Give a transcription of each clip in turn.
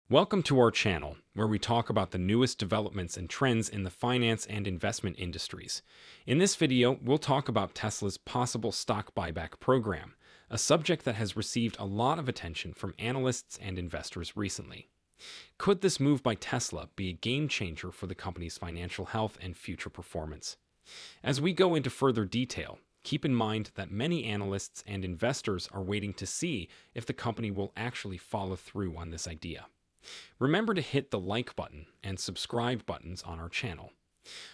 Welcome to our channel, where we talk about the newest developments and trends in the finance and investment industries. In this video, we'll talk about Tesla's possible stock buyback program, a subject that has received a lot of attention from analysts and investors recently. Could this move by Tesla be a game changer for the company's financial health and future performance? As we go into further detail, keep in mind that many analysts and investors are waiting to see if the company will actually follow through on this idea. Remember to hit the like button and subscribe buttons on our channel.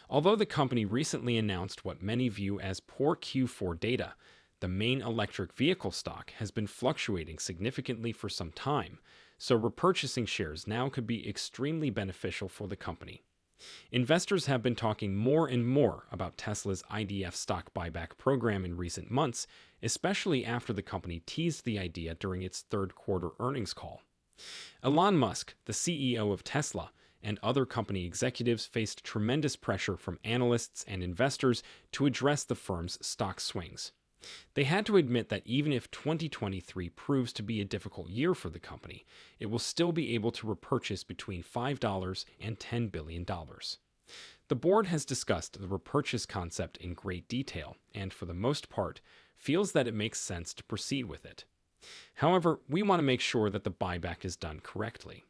Although the company recently announced what many view as poor Q4 data, the main electric vehicle stock has been fluctuating significantly for some time, so repurchasing shares now could be extremely beneficial for the company. Investors have been talking more and more about Tesla's IDF stock buyback program in recent months, especially after the company teased the idea during its third quarter earnings call. Elon Musk, the CEO of Tesla, and other company executives faced tremendous pressure from analysts and investors to address the firm's stock swings. They had to admit that even if 2023 proves to be a difficult year for the company, it will still be able to repurchase between $5 and $10 billion. The board has discussed the repurchase concept in great detail and, for the most part, feels that it makes sense to proceed with it. However, we want to make sure that the buyback is done correctly.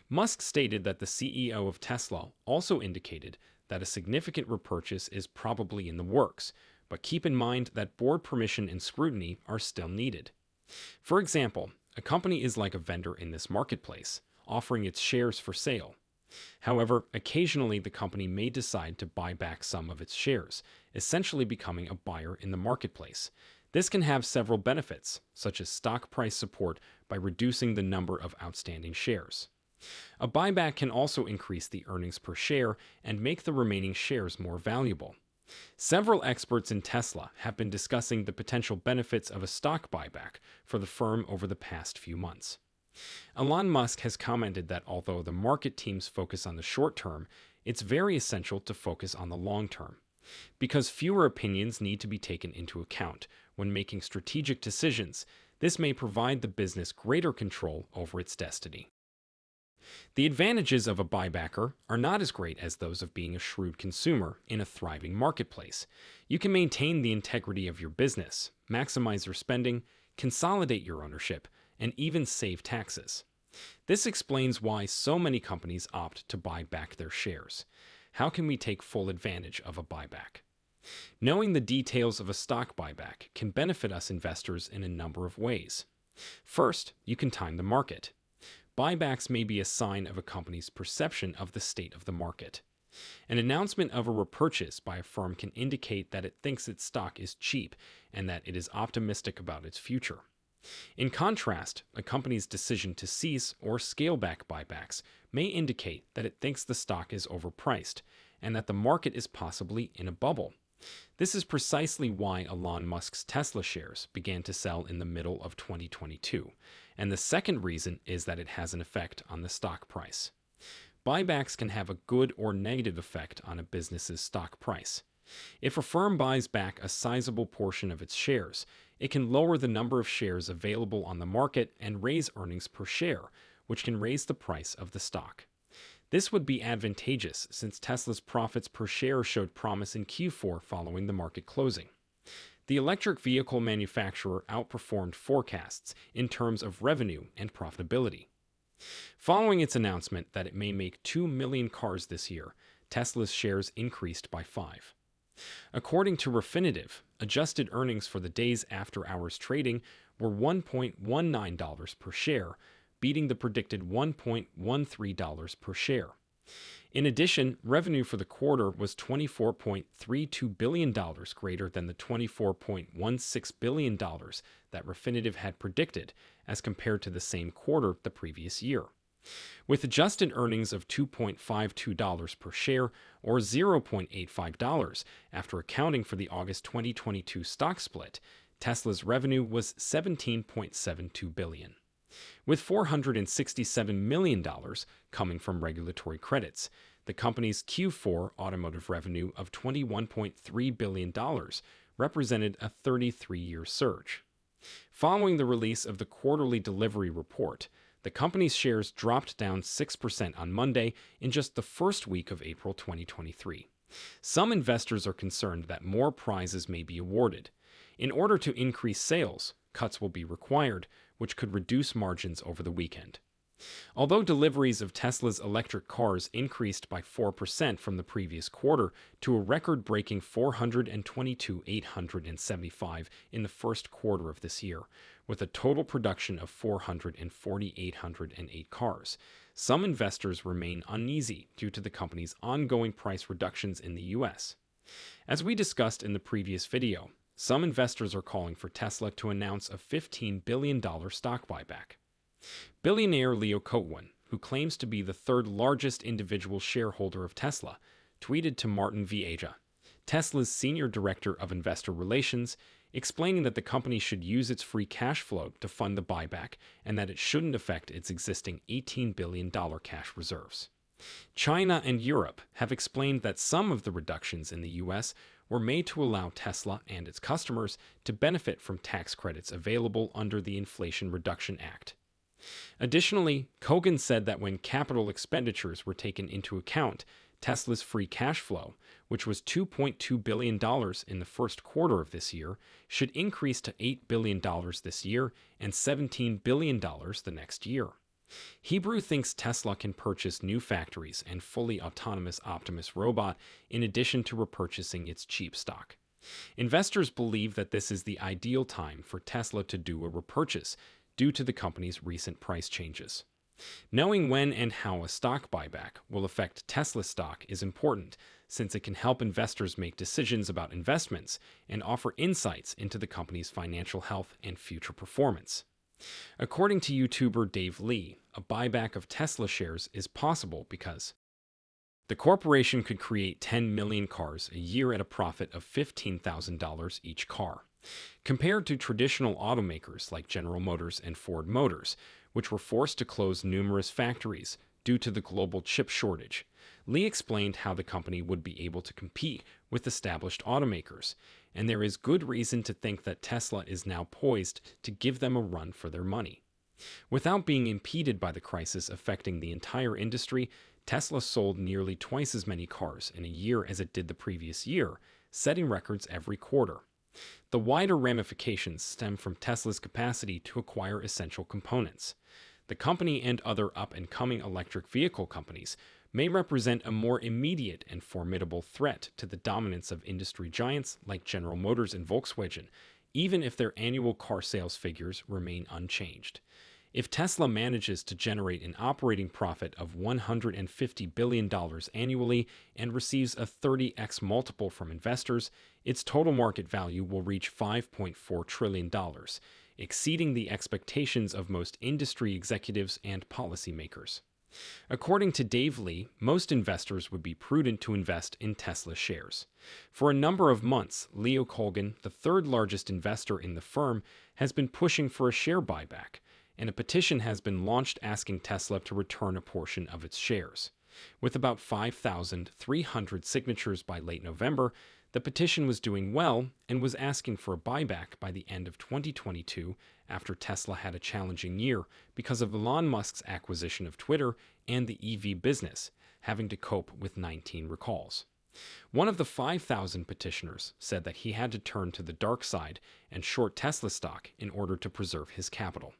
Musk stated that the CEO of Tesla also indicated that a significant repurchase is probably in the works, but keep in mind that board permission and scrutiny are still needed. For example, a company is like a vendor in this marketplace, offering its shares for sale. However, occasionally the company may decide to buy back some of its shares, essentially becoming a buyer in the marketplace. This can have several benefits, such as stock price support by reducing the number of outstanding shares. A buyback can also increase the earnings per share and make the remaining shares more valuable. Several experts in Tesla have been discussing the potential benefits of a stock buyback for the firm over the past few months. Elon Musk has commented that although the market teams focus on the short term, it's very essential to focus on the long term, because fewer opinions need to be taken into account when making strategic decisions. This may provide the business greater control over its destiny. The advantages of a buybacker are not as great as those of being a shrewd consumer in a thriving marketplace. You can maintain the integrity of your business, maximize your spending, consolidate your ownership, and even save taxes. This explains why so many companies opt to buy back their shares. How can we take full advantage of a buyback? Knowing the details of a stock buyback can benefit us investors in a number of ways. First, you can time the market. Buybacks may be a sign of a company's perception of the state of the market. An announcement of a repurchase by a firm can indicate that it thinks its stock is cheap and that it is optimistic about its future. In contrast, a company's decision to cease or scale back buybacks may indicate that it thinks the stock is overpriced and that the market is possibly in a bubble. This is precisely why Elon Musk's Tesla shares began to sell in the middle of 2022, and the second reason is that it has an effect on the stock price. Buybacks can have a good or negative effect on a business's stock price. If a firm buys back a sizable portion of its shares, it can lower the number of shares available on the market and raise earnings per share, which can raise the price of the stock. This would be advantageous since Tesla's profits per share showed promise in Q4 following the market closing. The electric vehicle manufacturer outperformed forecasts in terms of revenue and profitability. Following its announcement that it may make 2 million cars this year, Tesla's shares increased by 5. According to Refinitiv, adjusted earnings for the days after hours trading were $1.19 per share, beating the predicted $1.13 per share. In addition, revenue for the quarter was $24.32 billion, greater than the $24.16 billion that Refinitiv had predicted, as compared to the same quarter the previous year. With adjusted earnings of $2.52 per share, or $0.85 after accounting for the August 2022 stock split, Tesla's revenue was $17.72 billion. With $467 million coming from regulatory credits, the company's Q4 automotive revenue of $21.3 billion represented a 33-year surge. Following the release of the quarterly delivery report, The company's shares dropped down 6% on Monday in just the first week of April 2023. Some investors are concerned that more prizes may be awarded. In order to increase sales, cuts will be required, which could reduce margins over the weekend. Although deliveries of Tesla's electric cars increased by 4% from the previous quarter to a record-breaking 422,875 in the first quarter of this year, with a total production of 440,808 cars, some investors remain uneasy due to the company's ongoing price reductions in the U.S. As we discussed in the previous video, some investors are calling for Tesla to announce a $15 billion stock buyback. Billionaire Leo Cohen, who claims to be the third largest individual shareholder of Tesla, tweeted to Martin Vieja, Tesla's senior director of investor relations, explaining that the company should use its free cash flow to fund the buyback and that it shouldn't affect its existing $18 billion cash reserves. China and Europe have explained that some of the reductions in the U.S. were made to allow Tesla and its customers to benefit from tax credits available under the Inflation Reduction Act. Additionally, Kogan said that when capital expenditures were taken into account, Tesla's free cash flow, which was $2.2 billion in the first quarter of this year, should increase to $8 billion this year and $17 billion the next year. Hebrew thinks Tesla can purchase new factories and fully autonomous Optimus robot in addition to repurchasing its cheap stock. Investors believe that this is the ideal time for Tesla to do a repurchase due to the company's recent price changes. Knowing when and how a stock buyback will affect Tesla stock is important, since it can help investors make decisions about investments and offer insights into the company's financial health and future performance. According to YouTuber Dave Lee, a buyback of Tesla shares is possible because the corporation could create 10 million cars a year at a profit of $15,000 each car, compared to traditional automakers like General Motors and Ford Motors, which were forced to close numerous factories due to the global chip shortage. Lee explained how the company would be able to compete with established automakers, and there is good reason to think that Tesla is now poised to give them a run for their money. Without being impeded by the crisis affecting the entire industry, Tesla sold nearly twice as many cars in a year as it did the previous year, setting records every quarter. The wider ramifications stem from Tesla's capacity to acquire essential components. The company and other up-and-coming electric vehicle companies may represent a more immediate and formidable threat to the dominance of industry giants like General Motors and Volkswagen, even if their annual car sales figures remain unchanged. If Tesla manages to generate an operating profit of $150 billion annually and receives a 30x multiple from investors, its total market value will reach $5.4 trillion, exceeding the expectations of most industry executives and policymakers. According to Dave Lee, most investors would be prudent to invest in Tesla shares. For a number of months, Leo Colgan, the third largest investor in the firm, has been pushing for a share buyback, and a petition has been launched asking Tesla to return a portion of its shares. With about 5,300 signatures by late November, the petition was doing well and was asking for a buyback by the end of 2022 after Tesla had a challenging year because of Elon Musk's acquisition of Twitter and the EV business, having to cope with 19 recalls. One of the 5,000 petitioners said that he had to turn to the dark side and short Tesla stock in order to preserve his capital.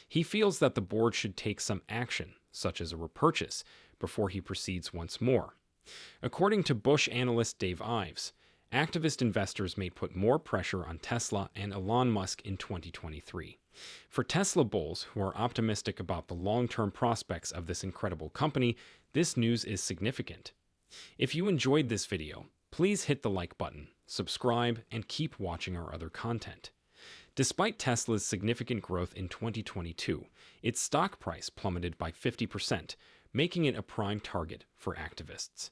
He feels that the board should take some action, such as a repurchase, before he proceeds once more. According to Bush analyst Dave Ives, activist investors may put more pressure on Tesla and Elon Musk in 2023. For Tesla bulls who are optimistic about the long-term prospects of this incredible company, this news is significant. If you enjoyed this video, please hit the like button, subscribe, and keep watching our other content. Despite Tesla's significant growth in 2022, its stock price plummeted by 50%, making it a prime target for activists.